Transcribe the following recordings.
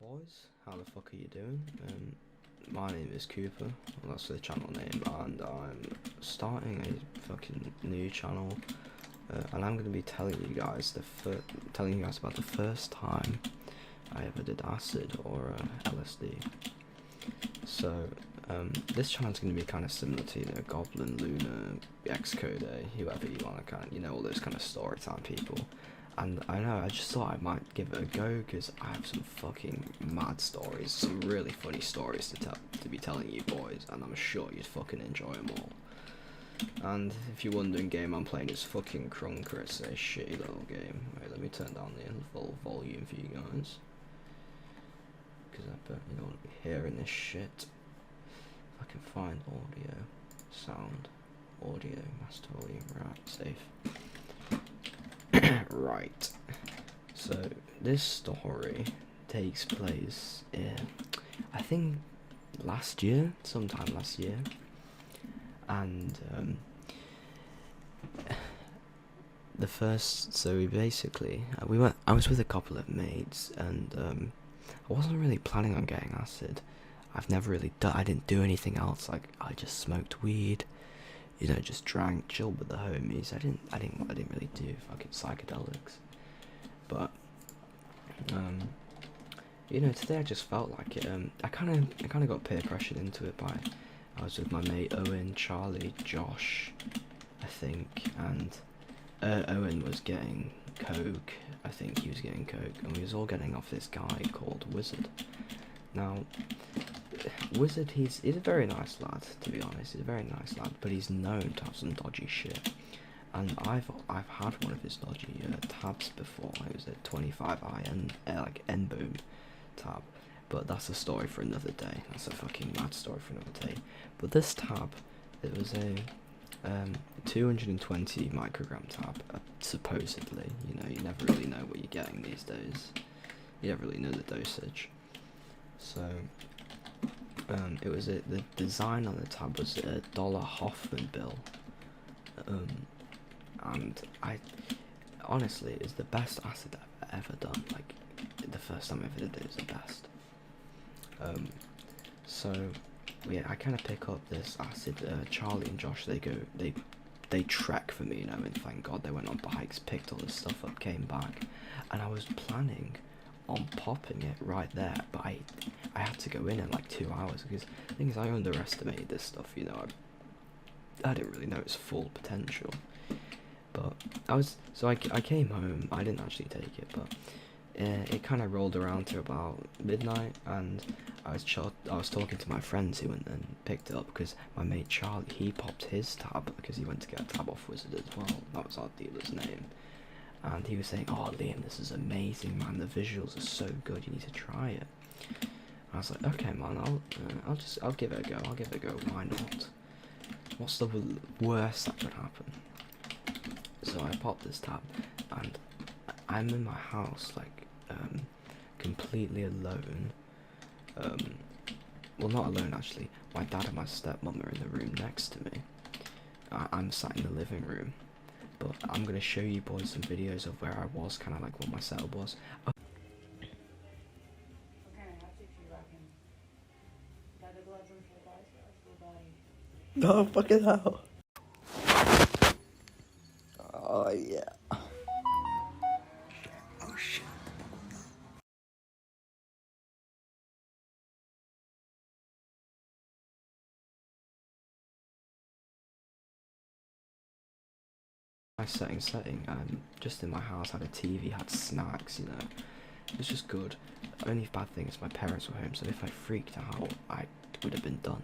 boys, how the fuck are you doing? My name is Cooper, well, that's the channel name, and I'm starting a fucking new channel, and I'm going to be telling you guys about the first time I ever did acid or LSD. So this channel's going to be kind of similar to Goblin, Luna, Xcode, whoever you want to all those kind of Storytime people. And I just thought I might give it a go because I have some fucking mad stories, some really funny stories to be telling you boys, and I'm sure you'd fucking enjoy them all. And if you're wondering, game I'm playing is fucking Crunker. It's a shitty little game. Wait, let me turn down the full volume for you guys, because I bet you don't want to be hearing this shit. If I can find audio, sound, audio, master volume, right, safe. Right, so this story takes place in, I think, sometime last year, and I was with a couple of mates, and I wasn't really planning on getting acid. I didn't do anything else. Like, I just smoked weed, just drank, chilled with the homies. I didn't really do fucking psychedelics. But today I just felt like it. I kind of got peer pressured into it I was with my mate Owen, Charlie, Josh, I think, and Owen was getting coke. I think he was getting coke, and we was all getting off this guy called Wizard. Now, Wizard, he's a very nice lad, to be honest. He's a very nice lad, but he's known to have some dodgy shit. And I've had one of his dodgy tabs before. It was a 25i N boom tab, but that's a story for another day. That's a fucking mad story for another day. But this tab, it was a 220 microgram tab, supposedly. You never really know what you're getting these days. You never really know the dosage. So it was the design on the tab was a $1 Hoffman bill, and I honestly, it's the best acid I've ever done. Like, the first time I ever did it was the best. So yeah, I kind of pick up this acid. Charlie and Josh, they trek for me, and thank God they went on bikes, picked all this stuff up, came back, and I was planning on popping it right there, but I had to go in like 2 hours, because the thing is, I underestimated this stuff. I didn't really know its full potential. But I came home. I didn't actually take it, but it kind of rolled around to about midnight, and I was talking to my friends who went and picked it up, because my mate Charlie, he popped his tab because he went to get a tab off Wizard as well. That was our dealer's name. And he was saying, "Oh, Liam, this is amazing, man. The visuals are so good. You need to try it." And I was like, "Okay, man. I'll give it a go. I'll give it a go. Why not? What's the worst that could happen?" So I popped this tab, and I'm in my house, like, completely alone. Well, not alone actually. My dad and my stepmom are in the room next to me. I'm sat in the living room. But I'm going to show you boys some videos of where I was, kind of like what my setup was. No, fucking hell. Oh, yeah. Oh, shit. My setting, just in my house, had a TV, had snacks, it was just good. The only bad thing is my parents were home, so if I freaked out, I would have been done.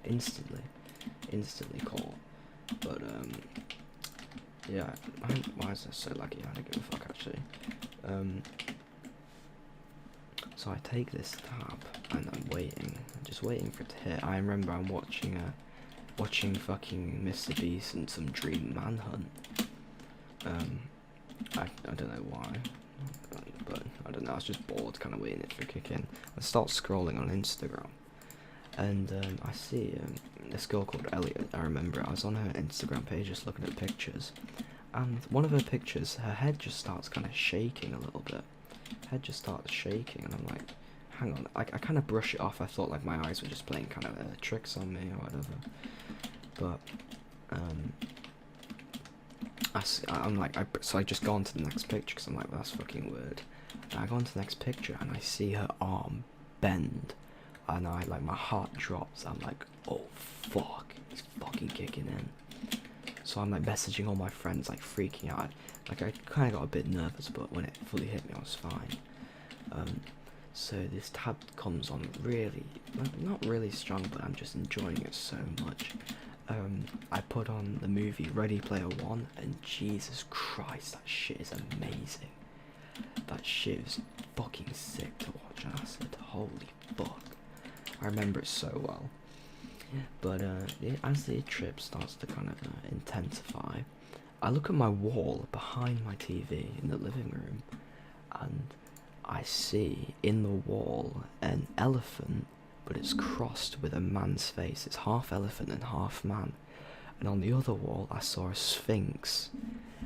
Instantly caught. But yeah, why is that so laggy? I don't give a fuck actually. So I take this tab, and I'm just waiting for it to hit. I remember I'm watching fucking Mr. Beast and some Dream Manhunt. I don't know why, but I don't know, I was just bored, kind of waiting it to kick in. I start scrolling on Instagram, and I see this girl called Elliot. I remember I was on her Instagram page just looking at pictures, and one of her pictures, her head just starts kind of shaking a little bit, head just started shaking, and I'm like, hang on. I kind of brush it off. I thought like my eyes were just playing kind of tricks on me or whatever. But I'm like, so I just go on to the next picture because I'm like, well, that's fucking weird. And I go on to the next picture and I see her arm bend, and I like my heart drops. I'm like, oh fuck, he's fucking kicking in. So I'm like messaging all my friends, like freaking out. Like I kind of got a bit nervous, but when it fully hit me, I was fine. So this tab comes on really, not really strong, but I'm just enjoying it so much. I put on the movie Ready Player One, and Jesus Christ, that shit is amazing. That shit is fucking sick to watch, and I said, holy fuck. I remember it so well. But as the trip starts to kind of intensify, I look at my wall behind my TV in the living room, and I see in the wall an elephant, but it's crossed with a man's face. It's half elephant and half man. And on the other wall, I saw a sphinx.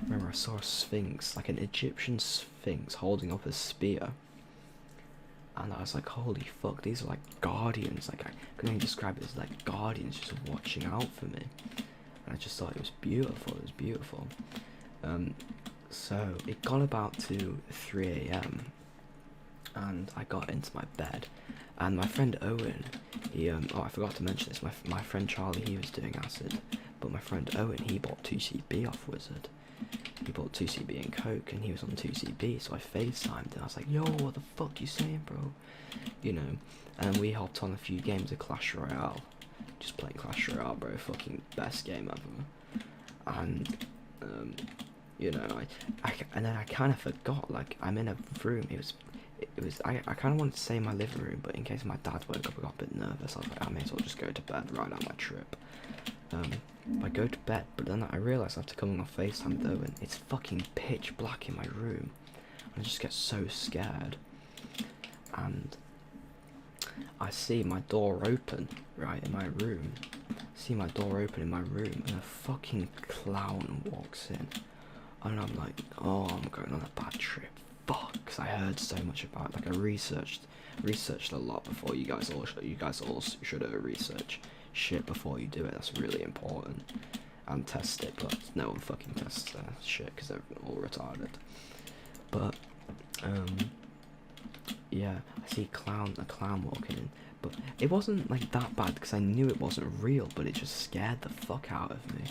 Remember, I saw a sphinx, like an Egyptian sphinx holding up a spear. And I was like, holy fuck, these are like guardians. Like, I couldn't even describe it as like guardians just watching out for me. And I just thought it was beautiful, it was beautiful. So it got about to 3 a.m. and I got into my bed. And my friend Owen, he, oh, I forgot to mention this, my friend Charlie, he was doing acid. But my friend Owen, he bought 2CB off Wizard. He bought 2CB and Coke, and he was on 2CB, so I FaceTimed, and I was like, yo, what the fuck you saying, bro? You know, and we hopped on a few games of Clash Royale. Just playing Clash Royale, bro, fucking best game ever. And, you know, and then I kind of forgot, like, I'm in a room, I kind of wanted to say my living room, but in case my dad woke up, I got a bit nervous. I was like, I may as well just go to bed right on my trip. I go to bed, but then I realise after coming off FaceTime with Owen, it's fucking pitch black in my room. And I just get so scared. And I see my door open, right, in my room. And a fucking clown walks in. And I'm like, oh, I'm going on a bad trip. Fuck, because I heard so much about it. Like, I researched a lot before you guys all should research shit before you do it. That's really important. And test it, but no one fucking tests shit because they're all retarded. But yeah, I see a clown walking in, but it wasn't like that bad because I knew it wasn't real, but it just scared the fuck out of me.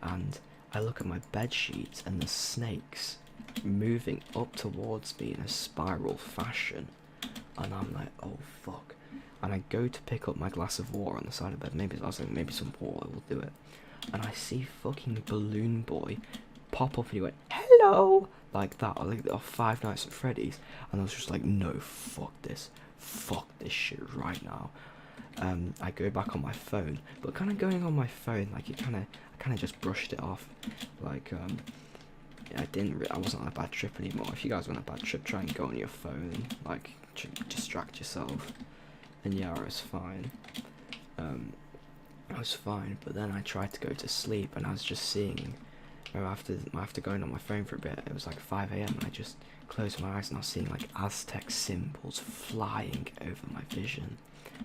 And I look at my bed sheets and the snakes moving up towards me in a spiral fashion, and I'm like, oh fuck. And I go to pick up my glass of water on the side of the bed. I was like, maybe some water will do it. And I see fucking Balloon Boy pop up, and he went, hello, like that, like off Five Nights at Freddy's. And I was just like, no, fuck this shit right now. I go back on my phone, but kind of going on my phone, like I kind of just brushed it off, like I wasn't on a bad trip anymore. If you guys want a bad trip, try and go on your phone, like distract yourself. And yeah, I was fine. But then I tried to go to sleep, and I was just seeing, after going on my phone for a bit, it was like 5 a.m. and I just closed my eyes and I was seeing like Aztec symbols flying over my vision.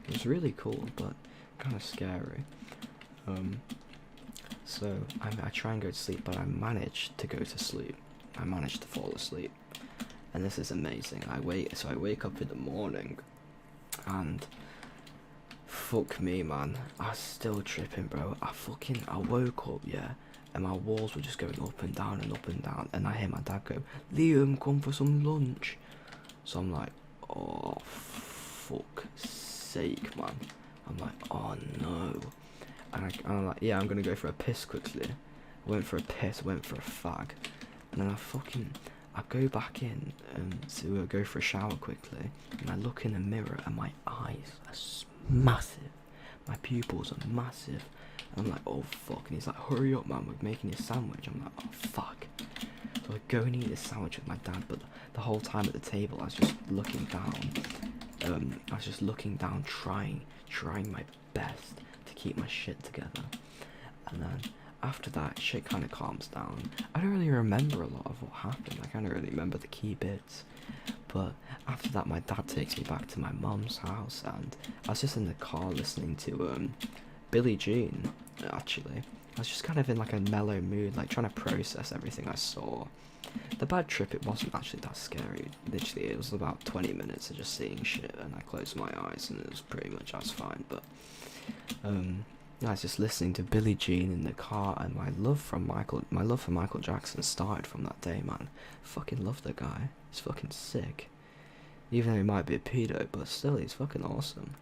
It was really cool, but kind of scary. So I try and go to sleep, but I managed to go to sleep. I managed to fall asleep, and this is amazing. I wake up in the morning, and fuck me, man, I was still tripping, bro. I woke up, yeah, and my walls were just going up and down and up and down, and I hear my dad go, Liam, come for some lunch. So I'm like, oh fuck sake, man. I'm like, oh no. And I'm like, yeah, I'm gonna go for a piss quickly. I went for a piss, I went for a fag, and then I go back in to go for a shower quickly, and I look in the mirror, and my eyes are massive. My pupils are massive. And I'm like, oh fuck. And he's like, hurry up, man, we're making you a sandwich. I'm like, oh fuck. So I go and eat a sandwich with my dad, but the whole time at the table, I was just looking down. Trying my best to keep my shit together. And then after that, shit kind of calms down. I don't really remember a lot of what happened. I can't really remember the key bits. But after that, my dad takes me back to my mum's house, and I was just in the car listening to Billie Jean. Actually, I was just kind of in like a mellow mood, like trying to process everything I saw. The bad trip, it wasn't actually that scary. Literally, it was about 20 minutes of just seeing shit, and I closed my eyes, and it was pretty much, I was fine. But I was just listening to Billie Jean in the car, and my love for Michael Jackson started from that day, man. Fucking love the guy. He's fucking sick. Even though he might be a pedo, but still, he's fucking awesome.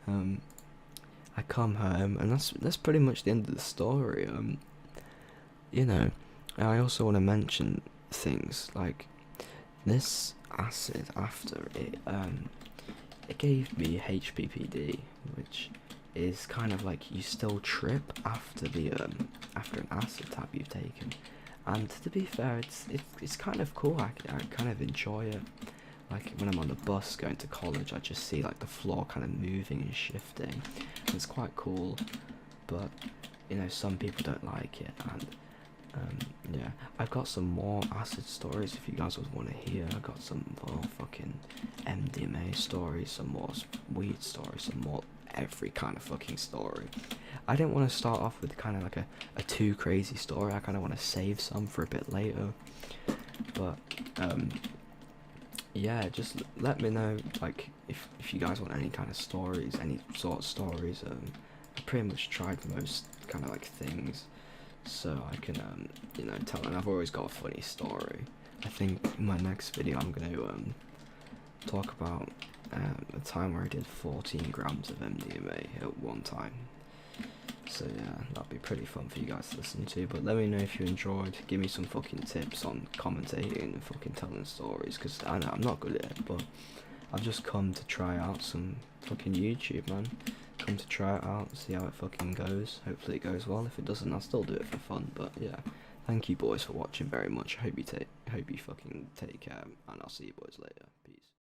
I come home, and that's pretty much the end of the story. You know, I also want to mention things like this acid after it. It gave me HPPD, which is kind of like you still trip after after an acid tab you've taken. And to be fair, it's kind of cool. I kind of enjoy it. Like when I'm on the bus going to college, I just see like the floor kind of moving and shifting. It's quite cool, but you know, some people don't like it. And yeah, I've got some more acid stories if you guys would want to hear. I've got some more fucking MDMA stories, some more weed stories, some more every kind of fucking story. I didn't want to start off with kind of like a too crazy story. I kind of want to save some for a bit later. But yeah, just let me know like if you guys want any kind of stories, any sort of stories. I pretty much tried most kind of like things, so I can you know, tell. And I've always got a funny story. I think in my next video I'm gonna talk about a time where I did 14 grams of MDMA at one time. So yeah, that'd be pretty fun for you guys to listen to. But let me know if you enjoyed. Give me some fucking tips on commentating and fucking telling stories, because I know I'm not good at it, but I've just come to try out some fucking YouTube, man. Come to try it out, see how it fucking goes. Hopefully it goes well. If it doesn't, I'll still do it for fun. But yeah, thank you boys for watching very much. Hope you fucking take care, and I'll see you boys later. Peace.